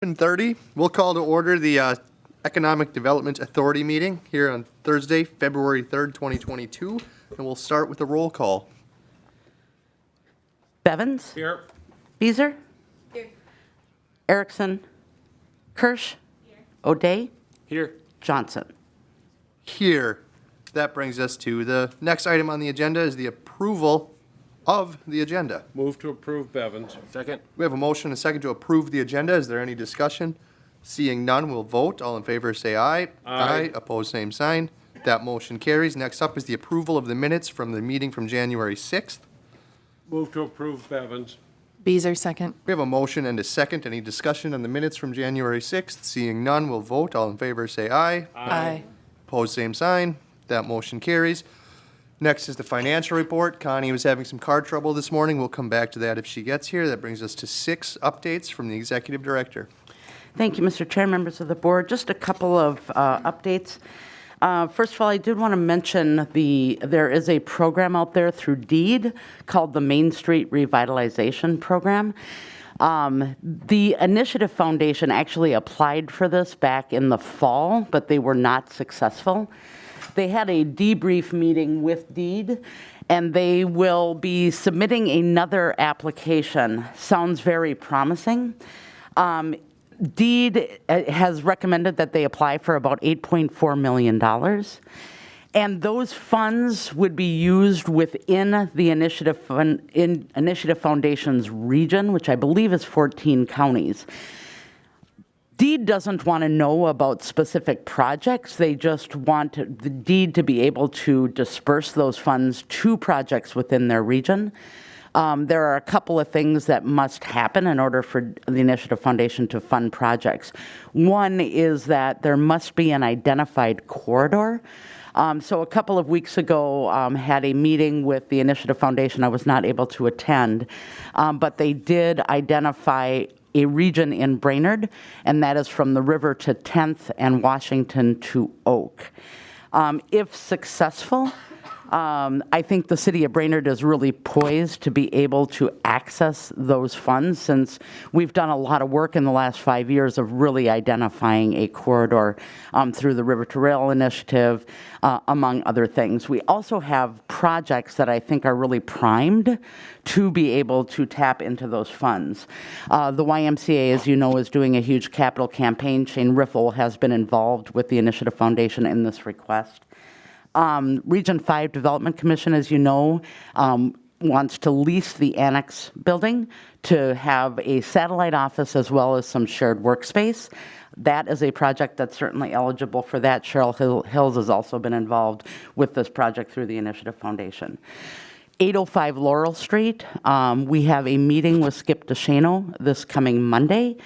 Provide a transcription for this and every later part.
7:30, we'll call to order the Economic Development Authority meeting here on Thursday, February 3rd, 2022, and we'll start with a roll call. Bevins? Here. Beezer? Here. Erickson? Kirsch? Here. O'Day? Here. Johnson? Here. That brings us to the next item on the agenda is the approval of the agenda. Move to approve Bevins. Second. We have a motion and a second to approve the agenda. Is there any discussion? Seeing none, we'll vote. All in favor say aye. Aye. Opposed, same sign. That motion carries. Next up is the approval of the minutes from the meeting from January 6th. Move to approve Bevins. Beezer, second. We have a motion and a second. Any discussion on the minutes from January 6th? Seeing none, we'll vote. All in favor say aye. Aye. Opposed, same sign. That motion carries. Next is the financial report. Connie was having some car trouble this morning. We'll come back to that if she gets here. That brings us to 6 updates from the executive director. Thank you, Mr. Chair, members of the board. Just a couple of updates. First of all, I did want to mention there is a program out there through DEED called the Main Street Revitalization Program. The Initiative Foundation actually applied for this back in the fall, but they were not successful. They had a debrief meeting with DEED, and they will be submitting another application. Sounds very promising. DEED has recommended that they apply for about $8.4 million. And those funds would be used within the Initiative Foundation's region, which I believe is 14 counties. DEED doesn't want to know about specific projects. They just want the DEED to be able to disperse those funds to projects within their region. There are a couple of things that must happen in order for the Initiative Foundation to fund projects. One is that there must be an identified corridor. So a couple of weeks ago, had a meeting with the Initiative Foundation. I was not able to attend, but they did identify a region in Brainerd, and that is from the river to 10th and Washington to Oak. If successful, I think the city of Brainerd is really poised to be able to access those funds since we've done a lot of work in the last 5 years of really identifying a corridor through the River to Rail initiative, among other things. We also have projects that I think are really primed to be able to tap into those funds. The YMCA, as you know, is doing a huge capital campaign. Shane Riffle has been involved with the Initiative Foundation in this request. Region 5 Development Commission, as you know, wants to lease the annex building to have a satellite office as well as some shared workspace. That is a project that's certainly eligible for that. Cheryl Hills has also been involved with this project through the Initiative Foundation. 805 Laurel Street, we have a meeting with Skip DeShano this coming Monday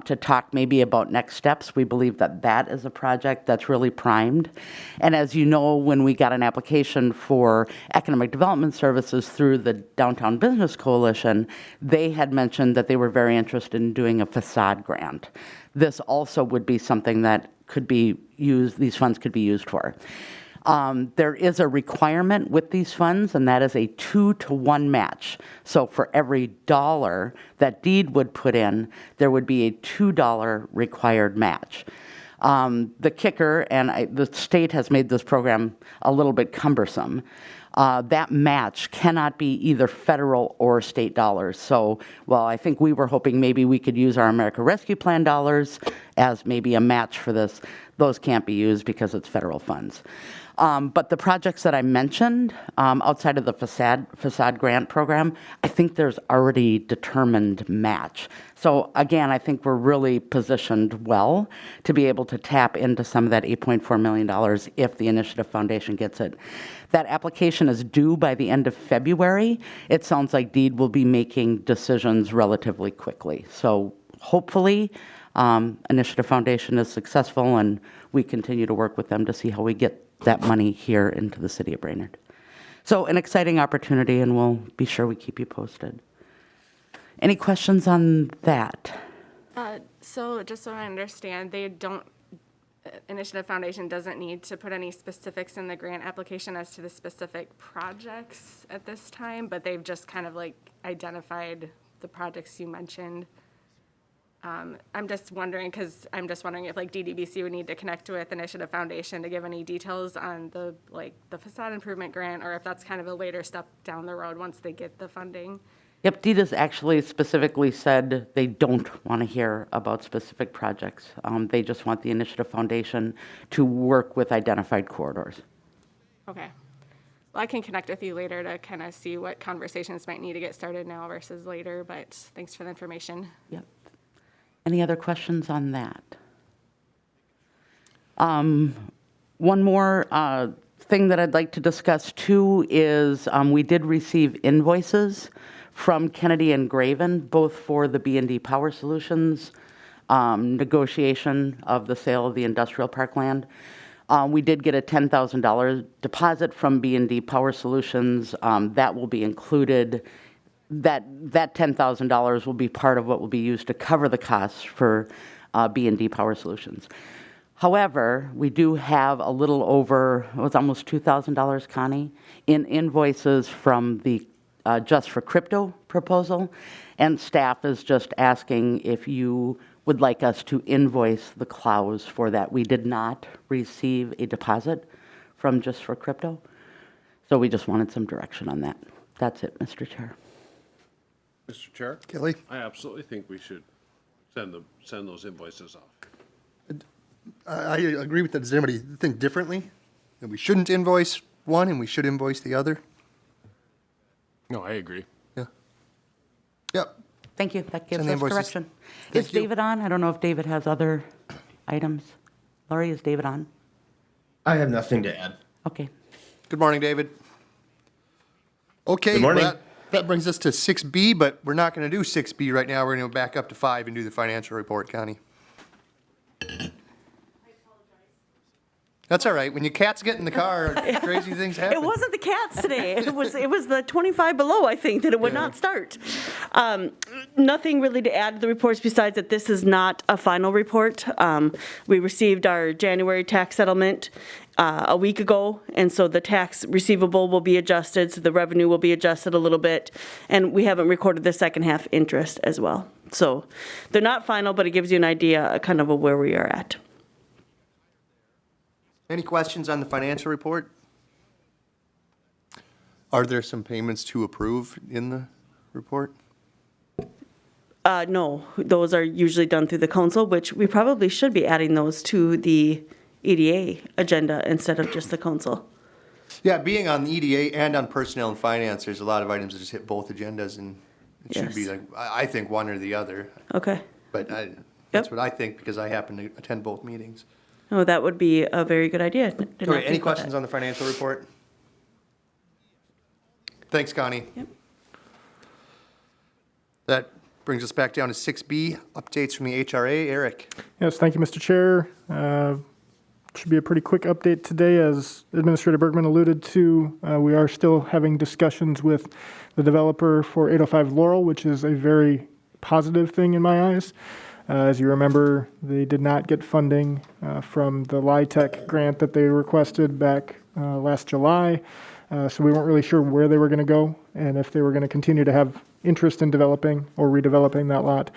to talk maybe about next steps. We believe that that is a project that's really primed. And as you know, when we got an application for economic development services through the Downtown Business Coalition, they had mentioned that they were very interested in doing a facade grant. This also would be something that could be used, these funds could be used for. There is a requirement with these funds, and that is a 2-to-1 match. So for every dollar that DEED would put in, there would be a $2 required match. The kicker, and the state has made this program a little bit cumbersome, that match cannot be either federal or state dollars. So, well, I think we were hoping maybe we could use our America Rescue Plan dollars as maybe a match for this. Those can't be used because it's federal funds. But the projects that I mentioned, outside of the facade grant program, I think there's already determined match. So again, I think we're really positioned well to be able to tap into some of that $8.4 million if the Initiative Foundation gets it. That application is due by the end of February. It sounds like DEED will be making decisions relatively quickly. So hopefully, Initiative Foundation is successful and we continue to work with them to see how we get that money here into the city of Brainerd. So an exciting opportunity, and we'll be sure we keep you posted. Any questions on that? So just so I understand, Initiative Foundation doesn't need to put any specifics in the grant application as to the specific projects at this time, but they've just kind of like identified the projects you mentioned. I'm just wondering if like DDBC would need to connect with Initiative Foundation to give any details on the facade improvement grant, or if that's kind of a later step down the road once they get the funding. Yep, DDA's actually specifically said they don't want to hear about specific projects. They just want the Initiative Foundation to work with identified corridors. Okay. Well, I can connect with you later to kind of see what conversations might need to get started now versus later, but thanks for the information. Yep. Any other questions on that? One more thing that I'd like to discuss too is we did receive invoices from Kennedy and Graven, both for the B&D Power Solutions negotiation of the sale of the industrial park land. We did get a $10,000 deposit from B&D Power Solutions. That will be included. That $10,000 will be part of what will be used to cover the costs for B&D Power Solutions. However, we do have a little over, it was almost $2,000, Connie, in invoices from the Just for Crypto proposal, and staff is just asking if you would like us to invoice the clouds for that. We did not receive a deposit from Just for Crypto, so we just wanted some direction on that. That's it, Mr. Chair. Mr. Chair? Kelly? I absolutely think we should send those invoices off. I agree with that. Does anybody think differently? That we shouldn't invoice one and we should invoice the other? No, I agree. Yeah. Yep. Thank you, that gives Send the us invoices. direction. Thank Is you. David on? I don't know if David has other items. Laurie, is David on? I have nothing to add. Okay. Good morning, David. Okay. Good morning. well, that brings us to 6B, but we're not going to do 6B right now. We're going to go back up to 5 and do the financial report, Connie. That's all right. When your cats get in the car, crazy things happen. It wasn't the cats today. It was the 25 below, I think, that it would not start. Nothing really to add to the reports besides that this is not a final report. We received our January tax settlement a week ago, and so the tax receivable will be adjusted, so the revenue will be adjusted a little bit, and we haven't recorded the second half interest as well. So they're not final, but it gives you an idea kind of where we are at. Any questions on the financial report? Are there some payments to approve in the report? No, those are usually done through the council, which we probably should be adding those to the EDA agenda instead of just the council. Yeah, being on the EDA and on personnel and finance, there's a lot of items that just hit both agendas, and it should be Yes. like, I think one or the other. Okay. But that's what I think because I happen to attend both meetings. Oh, that would be a very good idea. Did not Okay, any think about questions that. on the financial report? Thanks, Connie. Yep. That brings us back down to 6B, updates from the HRA. Eric? Yes, thank you, Mr. Chair. Should be a pretty quick update today. As Administrator Bergman alluded to, we are still having discussions with the developer for 805 Laurel, which is a very positive thing in my eyes. As you remember, they did not get funding from the LIHTC grant that they requested back last July. So we weren't really sure where they were going to go and if they were going to continue to have interest in developing or redeveloping that lot.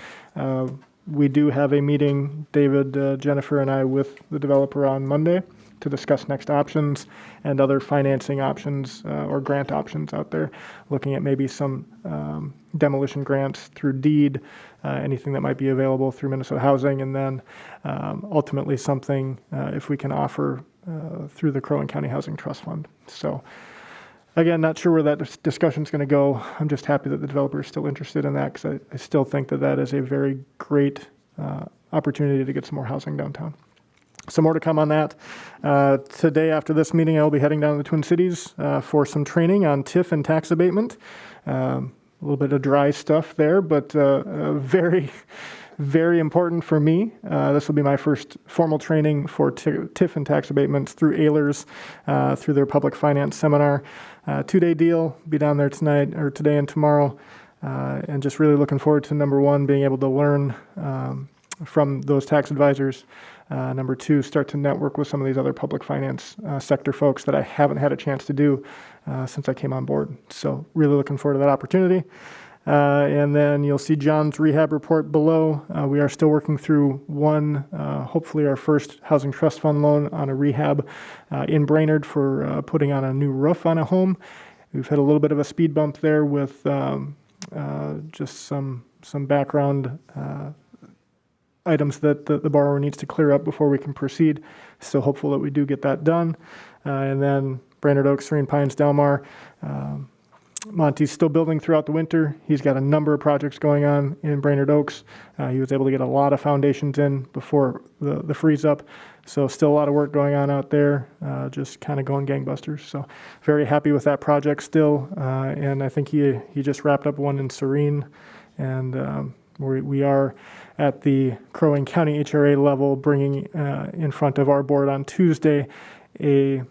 We do have a meeting, David, Jennifer, and I, with the developer on Monday to discuss next options and other financing options or grant options out there, looking at maybe some demolition grants through deed, anything that might be available through Minnesota Housing, and then ultimately something if we can offer through the Crow County Housing Trust Fund. So again, not sure where that discussion is going to go. I'm just happy that the developer is still interested in that because I still think that that is a very great opportunity to get some more housing downtown. Some more to come on that. Today, after this meeting, I'll be heading down to the Twin Cities for some training on TIF and tax abatement. A little bit of dry stuff there, but very, very important for me. This will be my first formal training for TIF and tax abatements through Ehlers, through their public finance seminar. 2-day deal, be down there tonight or today and tomorrow. And just really looking forward to, number one, being able to learn from those tax advisors. Number two, start to network with some of these other public finance sector folks that I haven't had a chance to do since I came on board. So really looking forward to that opportunity. And then you'll see John's rehab report below. We are still working through one, hopefully our first Housing Trust Fund loan on a rehab in Brainerd for putting on a new roof on a home. We've had a little bit of a speed bump there with just some background items that the borrower needs to clear up before we can proceed. So hopeful that we do get that done. And then Brainerd Oaks, Serene Pines, Delmar. Monty's still building throughout the winter. He's got a number of projects going on in Brainerd Oaks. He was able to get a lot of foundations in before the freeze up. So still a lot of work going on out there, just kind of going gangbusters. So very happy with that project still. And I think he just wrapped up one in Serene. And we are at the Crow Wing County HRA level bringing in front of our board on Tuesday a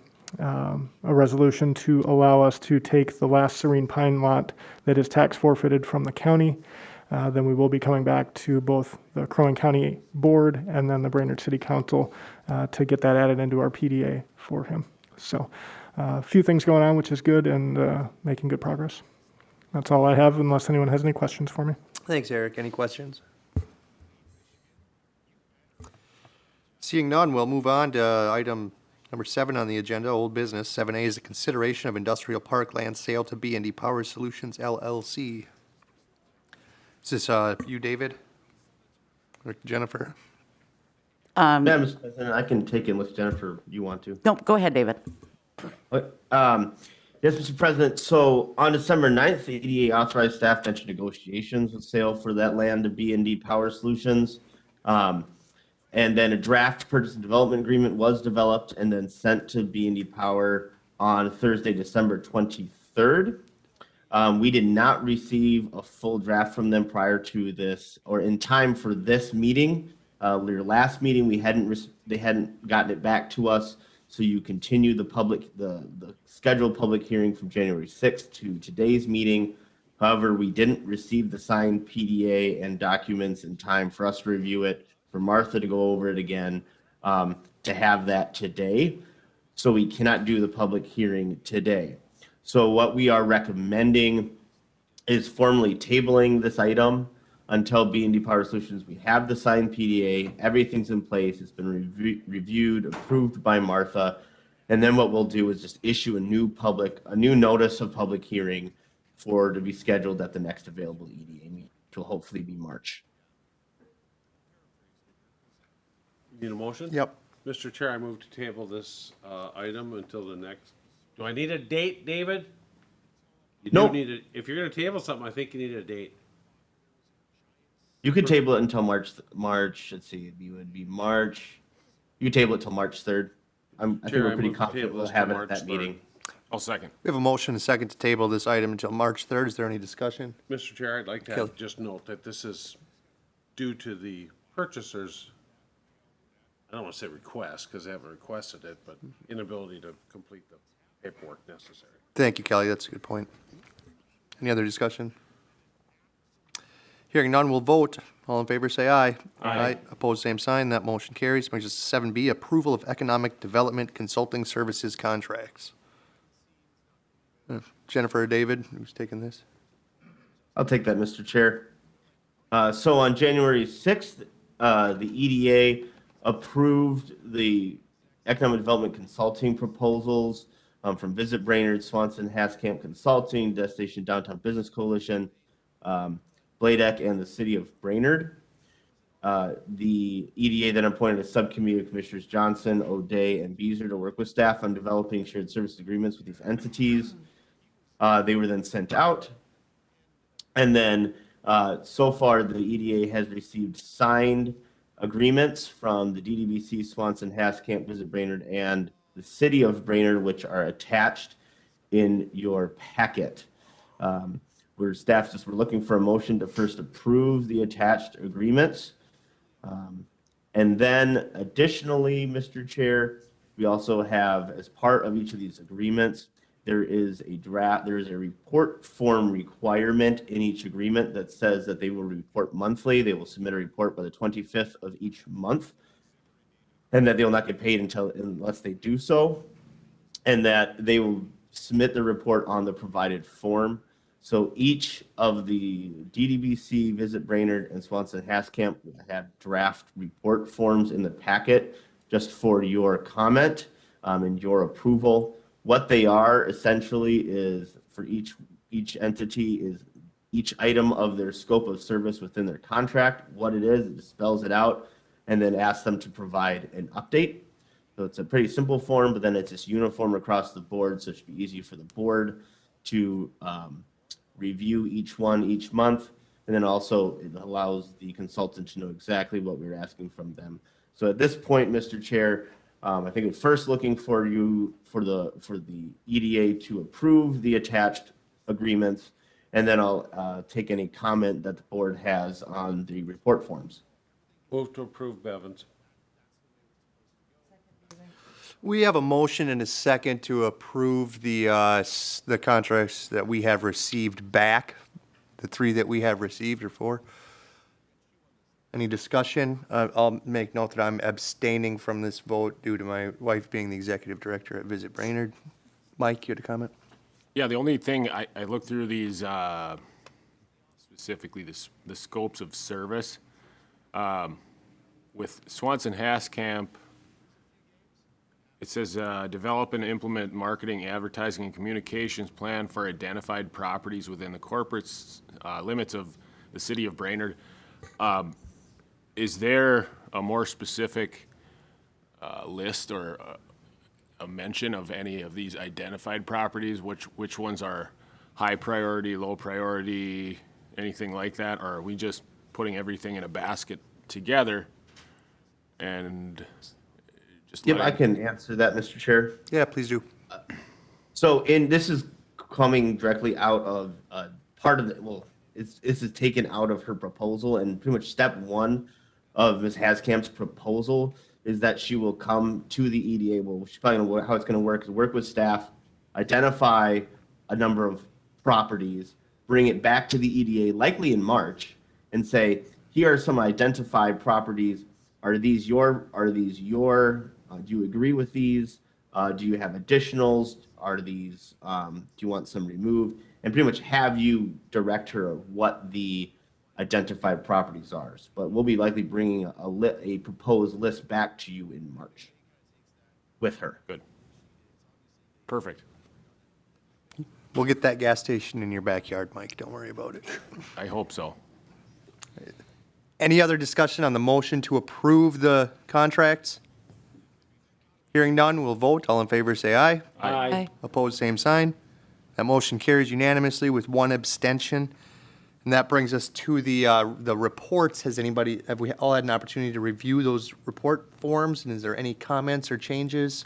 resolution to allow us to take the last Serene Pine lot that is tax forfeited from the county. Then we will be coming back to both the Crow Wing County Board and then the Brainerd City Council to get that added into our PDA for him. So a few things going on, which is good, and making good progress. That's all I have, unless anyone has any questions for me. Thanks, Eric. Any questions? Seeing none, we'll move on to item number 7 on the agenda, old business. 7A is the consideration of industrial park land sale to B&D Power Solutions, LLC. Is this you, David? Or Jennifer? Yeah, Mr. President, I can take it unless Jennifer, you want to. No, go ahead, David. Yes, Mr. President. So on December 9th, the EDA authorized staff to enter negotiations with sale for that land to B&D Power Solutions. And then a draft purchase and development agreement was developed and then sent to B&D Power on Thursday, December 23rd. We did not receive a full draft from them prior to this or in time for this meeting. Their last meeting, they hadn't gotten it back to us. So you continue the scheduled public hearing from January 6th to today's meeting. However, we didn't receive the signed PDA and documents in time for us to review it, for Martha to go over it again, to have that today. So we cannot do the public hearing today. So what we are recommending is formally tabling this item until B&D Power Solutions, we have the signed PDA, everything's in place, it's been reviewed, approved by Martha. And then what we'll do is just issue a new notice of public hearing to be scheduled at the next available EDA meeting, which will hopefully be March. Need a motion? Yep. Mr. Chair, I move to table this item until the next, do I need a date, David? You do Nope. need a, if you're gonna table something, I think you need a date. You could table it until March, let's see, it would be March. You could table it till March 3rd. I think Chair, we're I pretty move to confident table we'll this have till it at March that 3rd. meeting. I'll second. We have a motion and a second to table this item until March 3rd. Is there any discussion? Mr. Chair, I'd like to Kelly. just note that this is due to the purchasers, I don't wanna say request, because they haven't requested it, but inability to complete the paperwork necessary. Thank you, Kelly. That's a good point. Any other discussion? Hearing none, we'll vote. All in favor, say aye. Aye. Opposed, same sign. That motion carries. Brings us to 7B, approval of economic development consulting services contracts. Jennifer or David, who's taking this? I'll take that, Mr. Chair. So on January 6th, the EDA approved the economic development consulting proposals from Visit Brainerd, Swanson, Hascamp Consulting, Destination Downtown Business Coalition, Bladek, and the City of Brainerd. The EDA then appointed a subcommittee of Commissioners Johnson, O'Day, and Beazer to work with staff on developing shared service agreements with these entities. They were then sent out. And then so far, the EDA has received signed agreements from the Ddbc, Swanson, Hascamp, Visit Brainerd, and the City of Brainerd, which are attached in your packet. We're looking for a motion to first approve the attached agreements. And then additionally, Mr. Chair, we also have, as part of each of these agreements, there is a report form requirement in each agreement that says that they will report monthly. They will submit a report by the 25th of each month, and that they will not get paid unless they do so, and that they will submit the report on the provided form. So each of the DDBC, Visit Brainerd, and Swanson Haskamp have draft report forms in the packet just for your comment and your approval. What they are essentially is for each entity is each item of their scope of service within their contract, what it is, it spells it out, and then asks them to provide an update. So it's a pretty simple form, but then it's just uniform across the board, so it should be easy for the board to review each one each month. And then also it allows the consultant to know exactly what we're asking from them. So at this point, Mr. Chair, I think it's first looking for you for the EDA to approve the attached agreements, and then I'll take any comment that the board has on the report forms. Move to approve Bevins. We have a motion and a second to approve the contracts that we have received back, the 3 that we have received, or 4. Any discussion? I'll make note that I'm abstaining from this vote due to my wife being the executive director at Visit Brainerd. Mike, you had a comment? Yeah, the only thing, I looked through these, specifically the scopes of service. With Swanson Haskamp, it says, develop and implement marketing, advertising, and communications plan for identified properties within the corporate limits of the city of Brainerd. Is there a more specific list or a mention of any of these identified properties? Which ones are high priority, low priority, anything like that? Or are we just putting everything in a basket together and just Yep, I can answer that, Mr. Chair. Yeah, please do. So this is coming directly out of part of the, this is taken out of her proposal, and pretty much step 1 of Ms. Haskamp's proposal is that she will come to the EDA. Well, she's probably gonna how it's going to work is work with staff, identify a number of properties, bring it back to the EDA, likely in March, and say, here are some identified properties. Are these your, do you agree with these? Do you have additionals? Are these, do you want some removed? And pretty much have you direct her of what the identified properties are. But we'll be likely bringing a proposed list back to you in March with her. Good. Perfect. We'll get that gas station in your backyard, Mike. Don't worry about it. I hope so. Any other discussion on the motion to approve the contracts? Hearing none, we'll vote. All in favor, say aye. Aye. Opposed, same sign. That motion carries unanimously with 1 abstention. And that brings us to the reports. Have we all had an opportunity to review those report forms? And is there any comments or changes?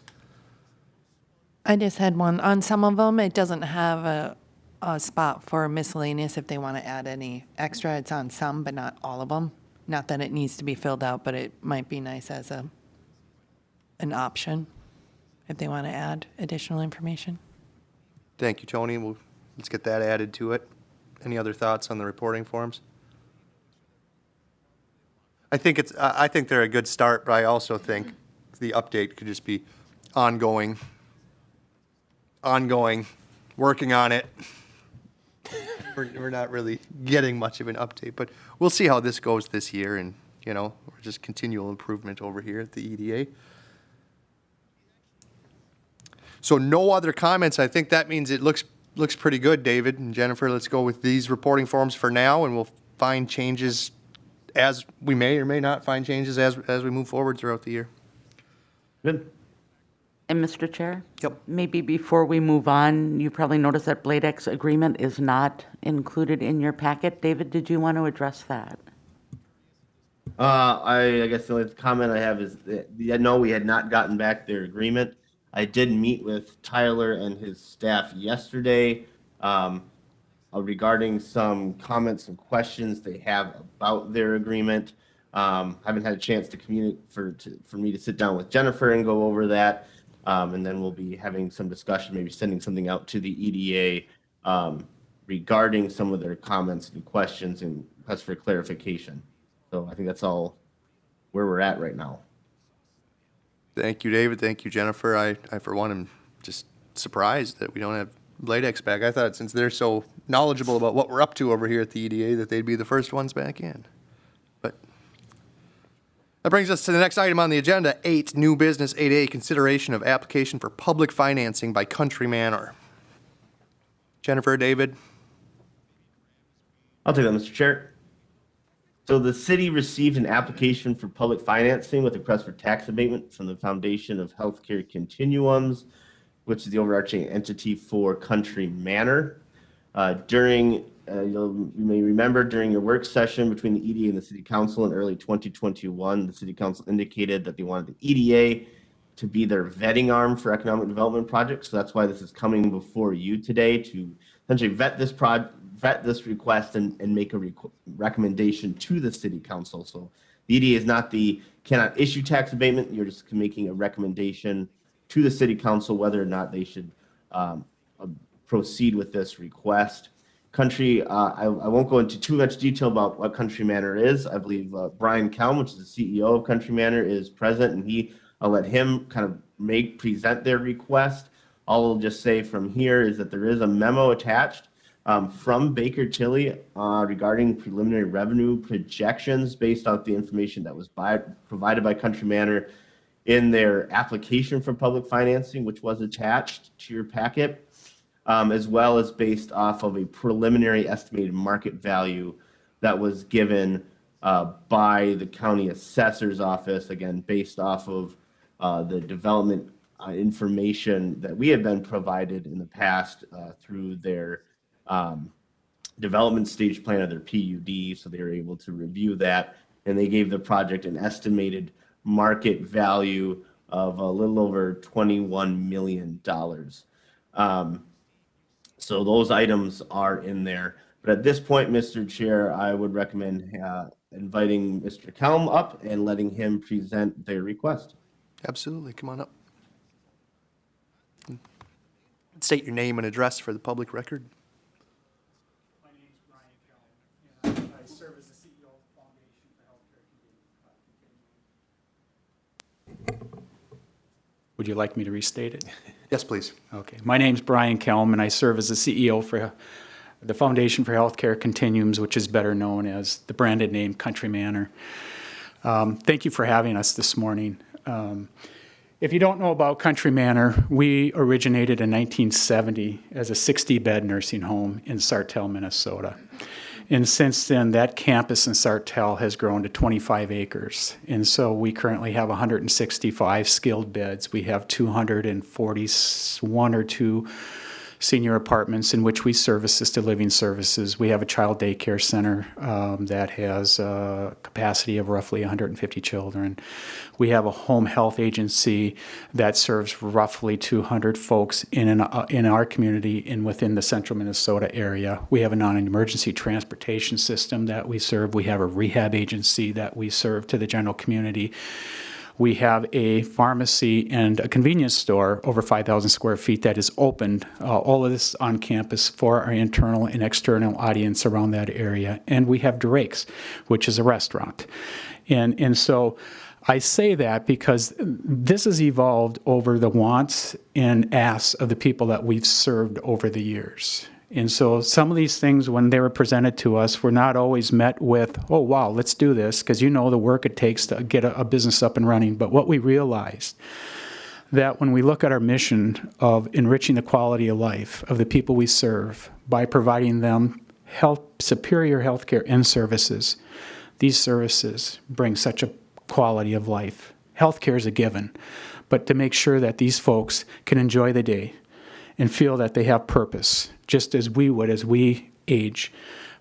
I just had one. On some of them, it doesn't have a spot for miscellaneous if they want to add any extra. It's on some, but not all of them. Not that it needs to be filled out, but it might be nice as an option if they want to add additional information. Thank you, Tony. Let's get that added to it. Any other thoughts on the reporting forms? I think they're a good start, but I also think the update could just be ongoing, working on it. We're not really getting much of an update, but we'll see how this goes this year, and we're just continual improvement over here at the EDA. So no other comments. I think that means it looks pretty good, David and Jennifer. Let's go with these reporting forms for now, and we'll find changes as we may or may not find changes as we move forward throughout the year. Good. And Mr. Chair? Yep. Maybe before we move on, you probably noticed that Bladex agreement is not included in your packet. David, did you want to address that? I guess the only comment I have is that, no, we had not gotten back their agreement. I did meet with Tyler and his staff yesterday regarding some comments and questions they have about their agreement. Haven't had a chance to communicate for me to sit down with Jennifer and go over that. And then we'll be having some discussion, maybe sending something out to the EDA regarding some of their comments and questions and requests for clarification. So I think that's all where we're at right now. Thank you, David. Thank you, Jennifer. I for one, am just surprised that we don't have Bladex back. I thought since they're so knowledgeable about what we're up to over here at the EDA, that they'd be the first ones back in. But that brings us to the next item on the agenda, 8, new business 8A, consideration of application for public financing by Country Manor. Jennifer, David? I'll take that, Mr. Chair. So the city received an application for public financing with a request for tax abatement from the Foundation of Healthcare Continuums, which is the overarching entity for Country Manor. You may remember during your work session between the EDA and the City Council in early 2021, the City Council indicated that they wanted the EDA to be their vetting arm for economic development projects. So that's why this is coming before you today to essentially vet this request and make a recommendation to the City Council. So the EDA cannot issue tax abatement. You're just making a recommendation to the City Council whether or not they should proceed with this request. Country, I won't go into too much detail about what Country Manor is. I believe Brian Kelm, which is the CEO of Country Manor, is present, and I'll let him kind of present their request. All I'll just say from here is that there is a memo attached from Baker Tilly regarding preliminary revenue projections based on the information that was provided by Country Manor in their application for public financing, which was attached to your packet, as well as based off of a preliminary estimated market value that was given by the county assessor's office, again, based off of the development information that we have been provided in the past through their development stage plan of their PUD. So they were able to review that, and they gave the project an estimated market value of a little over $21 million. So those items are in there. But at this point, Mr. Chair, I would recommend inviting Mr. Kelm up and letting him present their request. Absolutely. Come on up. State your name and address for the public record. My name is Brian Kelm, and I serve as the CEO of the Foundation for Healthcare Continuum. Would you like me to restate it? Yes, please. Okay. My name's Brian Kelm, and I serve as the CEO for the Foundation for Healthcare Continuums, which is better known as the branded name Country Manor. Thank you for having us this morning. If you don't know about Country Manor, we originated in 1970 as a 60-bed nursing home in Sartell, Minnesota. And since then, that campus in Sartell has grown to 25 acres. And so we currently have 165 skilled beds. We have 241 or 2 senior apartments in which we service assisted living services. We have a child daycare center that has a capacity of roughly 150 children. We have a home health agency that serves roughly 200 folks in our community and within the central Minnesota area. We have a non-emergency transportation system that we serve. We have a rehab agency that we serve to the general community. We have a pharmacy and a convenience store over 5,000 square feet that is opened, all of this on campus for our internal and external audience around that area. And we have Drake's, which is a restaurant. And so I say that because this has evolved over the wants and asks of the people that we've served over the years. And so some of these things, when they were presented to us, were not always met with, oh, wow, let's do this, because you know the work it takes to get a business up and running. But what we realized, that when we look at our mission of enriching the quality of life of the people we serve by providing them superior health care and services, these services bring such a quality of life. Health care is a given, but to make sure that these folks can enjoy the day and feel that they have purpose, just as we would as we age,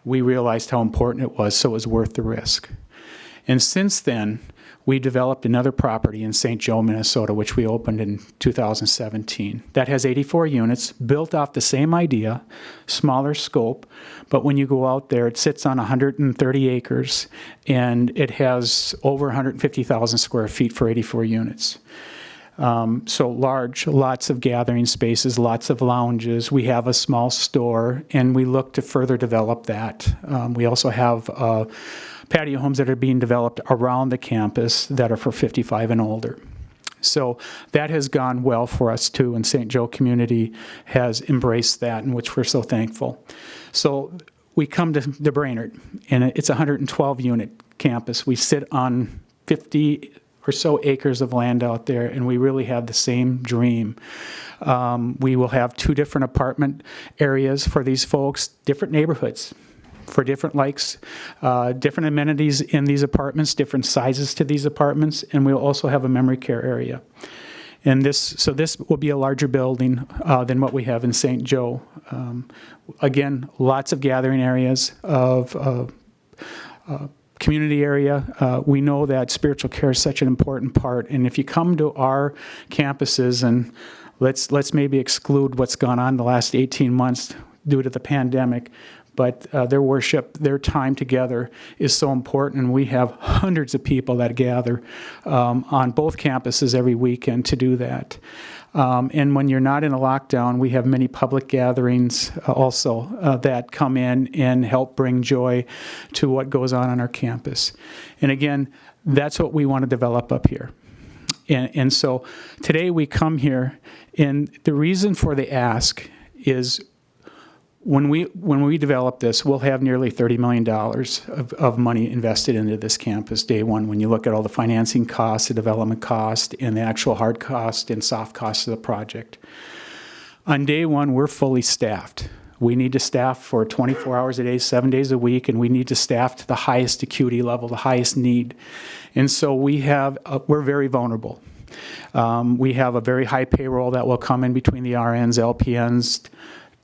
we realized how important it was, so it was worth the risk. And since then, we developed another property in St. Joe, Minnesota, which we opened in 2017. That has 84 units, built off the same idea, smaller scope, but when you go out there, it sits on 130 acres, and it has over 150,000 square feet for 84 units. So large, lots of gathering spaces, lots of lounges. We have a small store, and we look to further develop that. We also have patio homes that are being developed around the campus that are for 55 and older. So that has gone well for us too, and St. Joe community has embraced that, in which we're so thankful. So we come to Brainerd, and it's a 112-unit campus. We sit on 50 or so acres of land out there, and we really have the same dream. We will have 2 different apartment areas for these folks, different neighborhoods for different likes, different amenities in these apartments, different sizes to these apartments, and we'll also have a memory care area. And this will be a larger building than what we have in St. Joe. Again, lots of gathering areas of community area. We know that spiritual care is such an important part, and if you come to our campuses, and let's maybe exclude what's gone on the last 18 months due to the pandemic, but their worship, their time together is so important, and we have hundreds of people that gather on both campuses every weekend to do that. And when you're not in a lockdown, we have many public gatherings also that come in and help bring joy to what goes on our campus. And again, that's what we want to develop up here. And so today we come here, and the reason for the ask is when we develop this, we'll have nearly $30 million of money invested into this campus day one. When you look at all the financing costs, the development cost, and the actual hard cost and soft costs of the project. On day one, we're fully staffed. We need to staff for 24 hours a day, 7 days a week, and we need to staff to the highest acuity level, the highest need. And so we're very vulnerable. We have a very high payroll that will come in between the RNs, LPNs,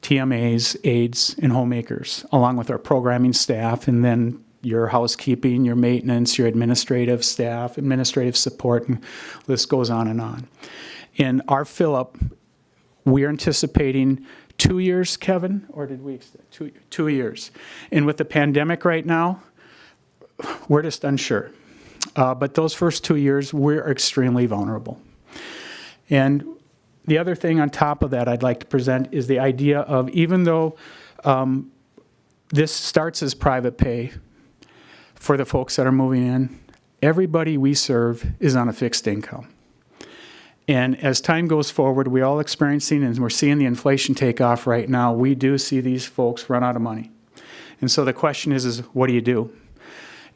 TMAs, aides, and homemakers, along with our programming staff, and then your housekeeping, your maintenance, your administrative staff, administrative support, and the list goes on and on. In our fill-up, we're anticipating 2 years, Kevin, or did we extend? 2 years. And with the pandemic right now, we're just unsure. But those first 2 years, we're extremely vulnerable. And the other thing on top of that I'd like to present is the idea of, even though this starts as private pay for the folks that are moving in, everybody we serve is on a fixed income. And as time goes forward, we're all experiencing, and we're seeing the inflation take off right now, we do see these folks run out of money. And so the question is what do you do?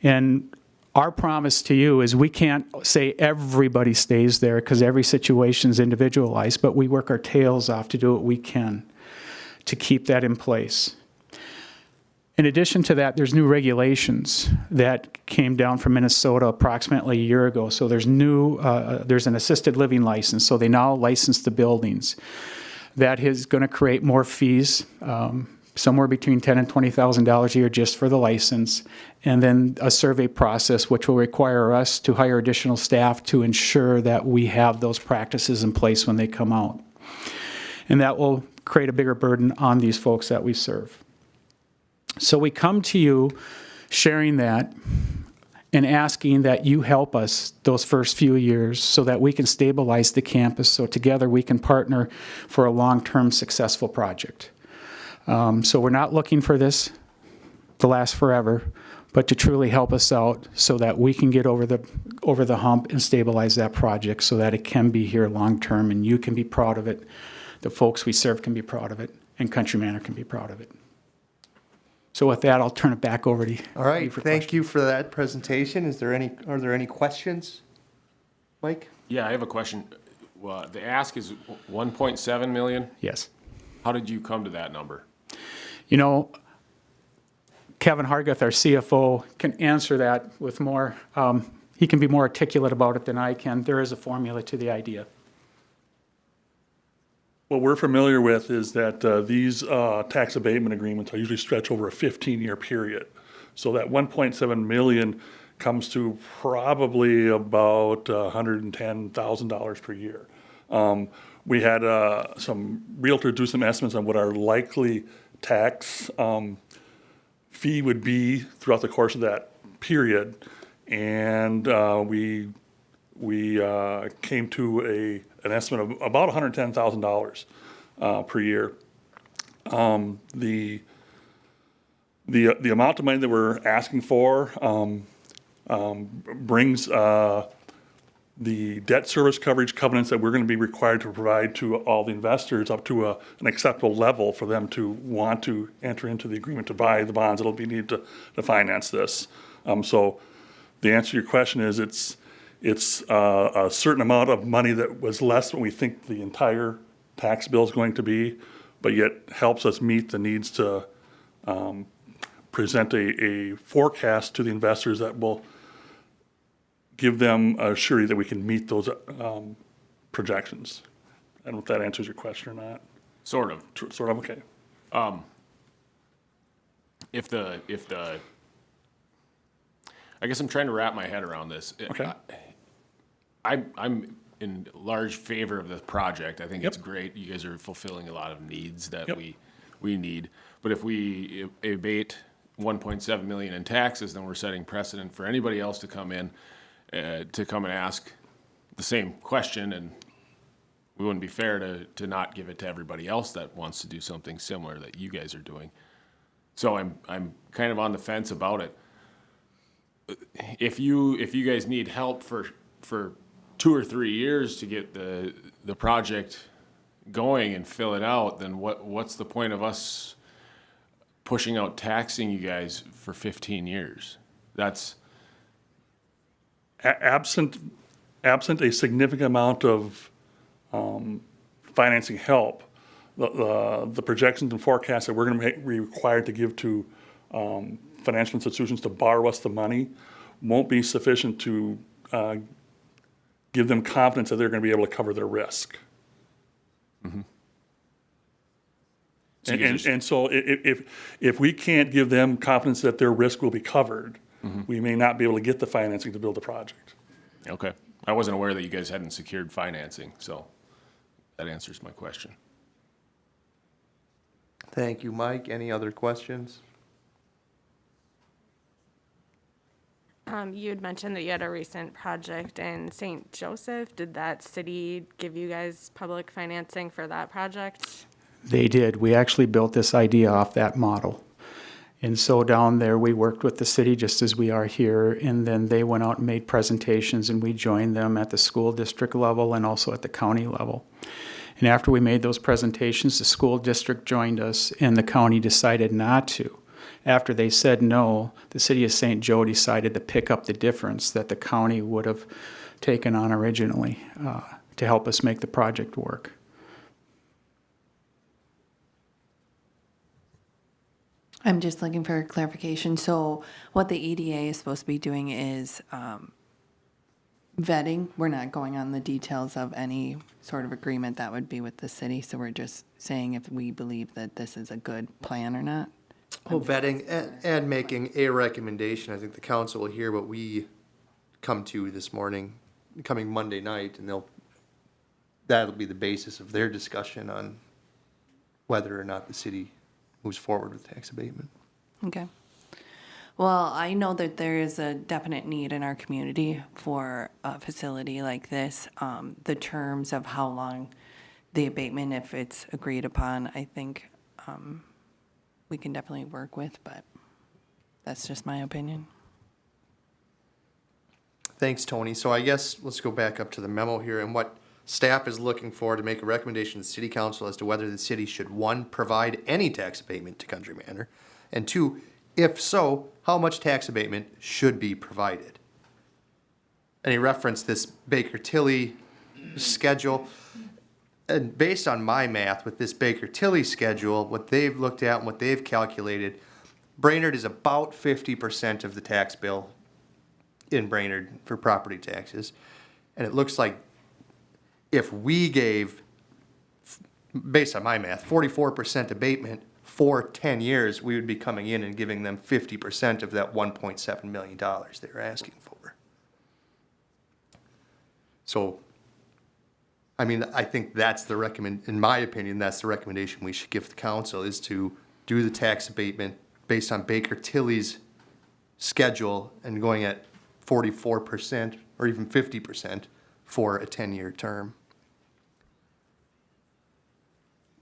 And our promise to you is we can't say everybody stays there, because every situation is individualized, but we work our tails off to do what we can to keep that in place. In addition to that, there's new regulations that came down from Minnesota approximately a year ago. So there's there's an assisted living license, so they now license the buildings. That is going to create more fees, somewhere between $10,000 and $20,000 a year just for the license, and then a survey process which will require us to hire additional staff to ensure that we have those practices in place when they come out. And that will create a bigger burden on these folks that we serve. So we come to you sharing that and asking that you help us those first few years so that we can stabilize the campus, so together we can partner for a long-term successful project. So we're not looking for this to last forever, but to truly help us out so that we can get over the hump and stabilize that project so that it can be here long-term, and you can be proud of it, the folks we serve can be proud of it, and Country Manor can be proud of it. So with that, I'll turn it back over to you. All right, thank you for that presentation. Are there any questions? Mike? Yeah, I have a question. Well, the ask is 1.7 million? Yes. How did you come to that number? You know, Kevin Harguth, our CFO, can answer that with more, he can be more articulate about it than I can. There is a formula to the idea. What we're familiar with is that these tax abatement agreements are usually stretch over a 15-year period. So that 1.7 million comes to probably about $110,000 per year. We had some realtors do some estimates on what our likely tax fee would be throughout the course of that period, and we came to an estimate of about $110,000 per year. The amount of money that we're asking for brings the debt service coverage covenants that we're going to be required to provide to all the investors up to an acceptable level for them to want to enter into the agreement to buy the bonds that'll be needed to finance this. So the answer to your question is it's a certain amount of money that was less than we think the entire tax bill is going to be, but yet helps us meet the needs to present a forecast to the investors that will give them a surety that we can meet those projections. I don't know if that answers your question or not. Sort of. Sort of, okay. If the, I guess I'm trying to wrap my head around this. Okay. I'm in large favor of the project. I think Yep. it's great. You guys are fulfilling a lot of needs that Yep. we need. But if we abate 1.7 million in taxes, then we're setting precedent for anybody else to come in, to come and ask the same question, and we wouldn't be fair to not give it to everybody else that wants to do something similar that you guys are doing. So I'm kind of on the fence about it. If you guys need help for 2 or 3 years to get the project going and fill it out, then what's the point of us pushing out taxing you guys for 15 years? That's Absent a significant amount of financing help, the projections and forecasts that we're going to be required to give to financial institutions to borrow us the money won't be sufficient to give them confidence that they're going to be able to cover their risk. So you guys And so if we can't give them confidence that their risk will be covered, we may not be able to get the financing to build the project. okay. I wasn't aware that you guys hadn't secured financing, so that answers my question. Thank you, Mike. Any other questions? You had mentioned that you had a recent project in St. Joseph. Did that city give you guys public financing for that project? They did. We actually built this idea off that model. And so down there, we worked with the city just as we are here, and then they went out and made presentations, and we joined them at the school district level and also at the county level. And after we made those presentations, the school district joined us, and the county decided not to. After they said no, the city of St. Joe decided to pick up the difference that the county would have taken on originally to help us make the project work. I'm just looking for clarification. So what the EDA is supposed to be doing is vetting. We're not going on the details of any sort of agreement that would be with the city. So we're just saying if we believe that this is a good plan or not. Well, vetting and making a recommendation. I think the council will hear what we come to this morning, coming Monday night, and that'll be the basis of their discussion on whether or not the city moves forward with tax abatement. Okay. Well, I know that there is a definite need in our community for a facility like this. The terms of how long the abatement, if it's agreed upon, I think we can definitely work with, but that's just my opinion. Thanks, Tony. So I guess let's go back up to the memo here and what staff is looking for to make a recommendation to the city council as to whether the city should, 1, provide any tax abatement to Country Manor, and 2, if so, how much tax abatement should be provided. And he referenced this Baker-Tilly schedule. And based on my math with this Baker-Tilly schedule, what they've looked at and what they've calculated, Brainerd is about 50% of the tax bill in Brainerd for property taxes. And it looks like if we gave, based on my math, 44% abatement for 10 years, we would be coming in and giving them 50% of that $1.7 million they're asking for. So, I mean, I think that's in my opinion, that's the recommendation we should give the council, is to do the tax abatement based on Baker-Tilly's schedule and going at 44% or even 50% for a 10-year term.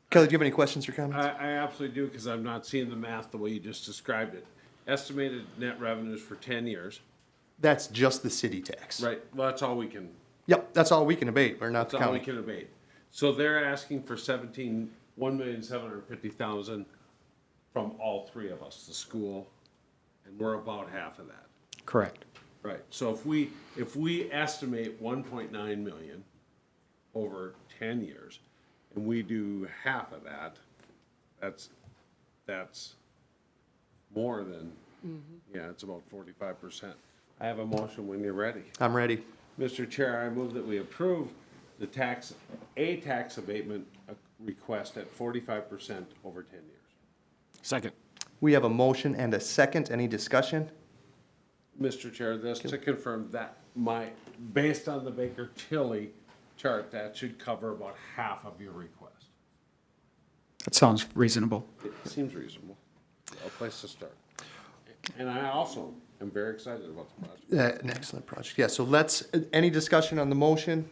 Kelly, do you have any questions or comments? I absolutely do, because I've not seen the math the way you just described it. Estimated net revenues for 10 years. That's just the city tax. Right, well, that's all we can Yep, that's all we can debate, we're not That's the all we county. can debate. So they're asking for 1,750,000 from all three of us, the school, and we're about half of that. Correct. Right, so if we estimate 1.9 million over 10 years, and we do half of that, that's more than, yeah, it's about 45%. I have a motion when you're ready. I'm ready. Mr. Chair, I move that we approve the tax abatement request at 45% over 10 years. Second. We have a motion and a second. Any discussion? Mr. Chair, just to confirm that based on the Baker Tilly chart, that should cover about half of your request. That sounds reasonable. It seems reasonable. A place to start. And I also am very excited about the project. An excellent project. Yeah, so any discussion on the motion?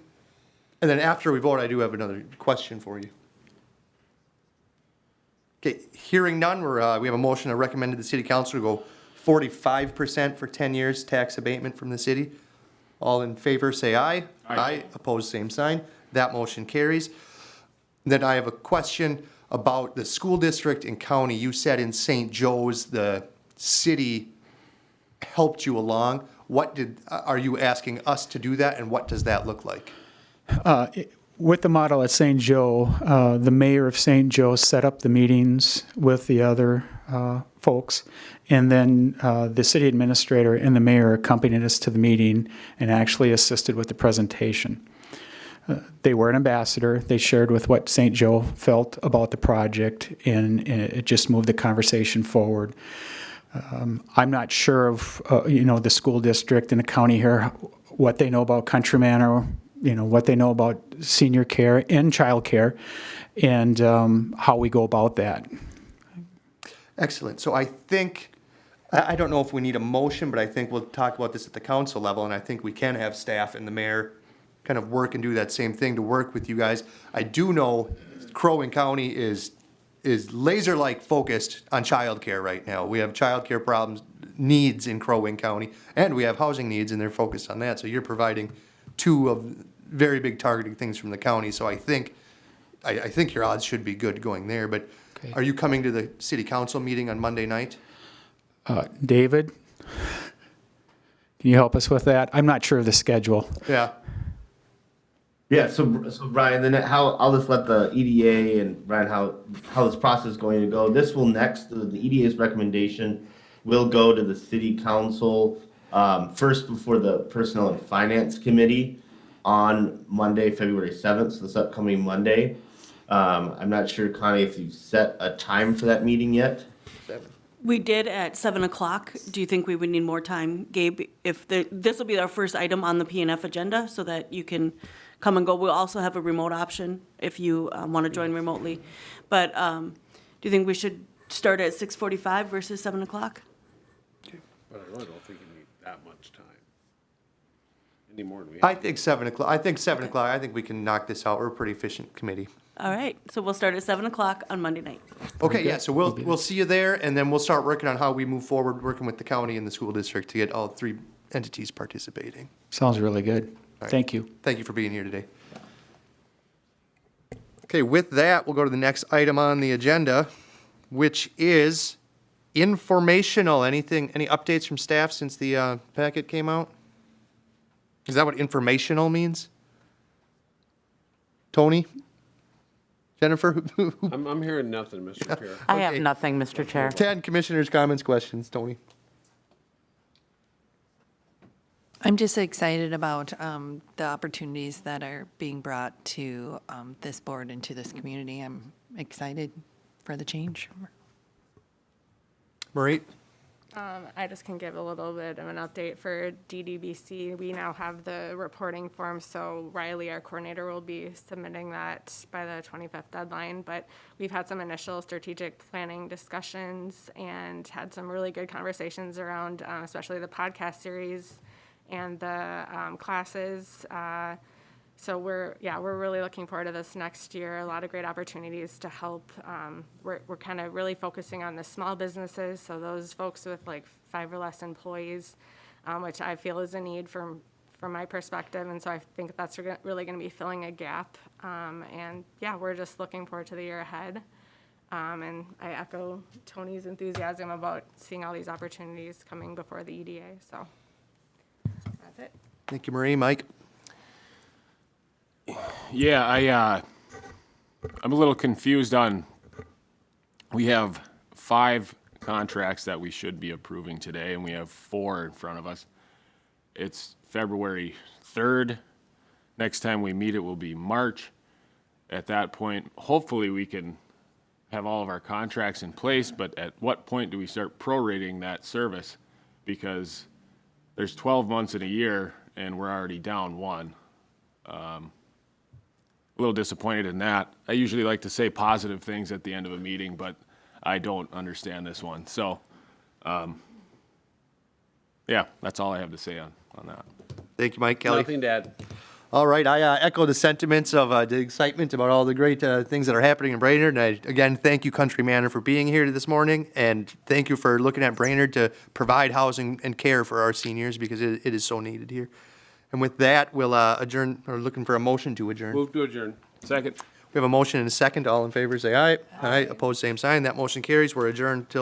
And then after we vote, I do have another question for you. Okay, hearing none, we have a motion to recommend to the city council to go 45% for 10 years tax abatement from the city. All in favor, say aye. Aye. Opposed, same sign. That motion carries. Then I have a question about the school district and county. You said in St. Joe's, the city helped you along. Are you asking us to do that, and what does that look like? With the model at St. Joe, the mayor of St. Joe set up the meetings with the other folks, and then the city administrator and the mayor accompanied us to the meeting and actually assisted with the presentation. They were an ambassador. They shared with what St. Joe felt about the project, and it just moved the conversation forward. I'm not sure of, the school district and the county here, what they know about Country Manor, what they know about senior care and child care, and how we go about that. Excellent. So I think, I don't know if we need a motion, but I think we'll talk about this at the council level, and I think we can have staff and the mayor kind of work and do that same thing to work with you guys. I do know Crow Wing County is laser-like focused on childcare right now. We have childcare problems, needs in Crow Wing County, and we have housing needs, and they're focused on that. So you're providing two of very big targeting things from the county. So I think your odds should be good going there. But Okay. Are you coming to the city council meeting on Monday night? David, can you help us with that? I'm not sure of the schedule. Yeah. Yeah, so Brian, then I'll just let the EDA and Brian, how this process is going to go. This will the EDA's recommendation will go to the city council, first before the Personnel and Finance Committee on Monday, February 7th, so this upcoming Monday. I'm not sure, Connie, if you've set a time for that meeting yet? We did at 7 o'clock. Do you think we would need more time, Gabe? This will be our first item on the P&F agenda so that you can come and go. We'll also have a remote option if you want to join remotely. But do you think we should start at 6:45 versus 7 o'clock? But I really don't think you need that much time. Any more than we I have. think 7 o'clock. I think 7 o'clock. I think we can knock this out. We're a pretty efficient committee. All right, so we'll start at 7 o'clock on Monday night. Okay, yeah, so we'll see you there, and then we'll start working on how we move forward, working with the county and the school district to get all three entities participating. Sounds really good. right. Thank you. Thank you for being here today. Okay, with that, we'll go to the next item on the agenda, which is informational. Any updates from staff since the packet came out? Is that what informational means? Tony? Jennifer? I'm hearing nothing, Mr. Chair. I have Okay. nothing, Mr. Chair. 10 commissioners' comments, questions. Tony? I'm just excited about the opportunities that are being brought to this board and to this community. I'm excited for the change. Marie? I just can give a little bit of an update for Ddbc. We now have the reporting form, so Riley, our coordinator, will be submitting that by the 25th deadline. But we've had some initial strategic planning discussions and had some really good conversations around, especially the podcast series and the classes. So we're really looking forward to this next year. A lot of great opportunities to help. We're kind of really focusing on the small businesses, so those folks with like 5 or less employees, which I feel is a need for from my perspective, and so I think that's really going to be filling a gap. And yeah, we're just looking forward to the year ahead. And I echo Tony's enthusiasm about seeing all these opportunities coming before the EDA, so that's it. Thank you, Marie. Mike? Yeah, I'm a little confused on, we have 5 contracts that we should be approving today, and we have 4 in front of us. It's February 3rd. Next time we meet, it will be March. At that point, hopefully we can have all of our contracts in place, but at what point do we start prorating that service? Because there's 12 months in a year, and we're already down 1. A little disappointed in that. I usually like to say positive things at the end of a meeting, but I don't understand this one. So, yeah, that's all I have to say on that. Thank you, Mike. Kelly? Nothing to add. All right, I echo the sentiments of the excitement about all the great things that are happening in Brainerd. And again, thank you, Country Manor, for being here this morning. And thank you for looking at Brainerd to provide housing and care for our seniors, because it is so needed here. And with that, we'll adjourn, or looking for a motion to adjourn. Move to adjourn. Second. We have a motion and a second. All in favor, say aye. Aye. Opposed, same sign. That motion carries. We're adjourned till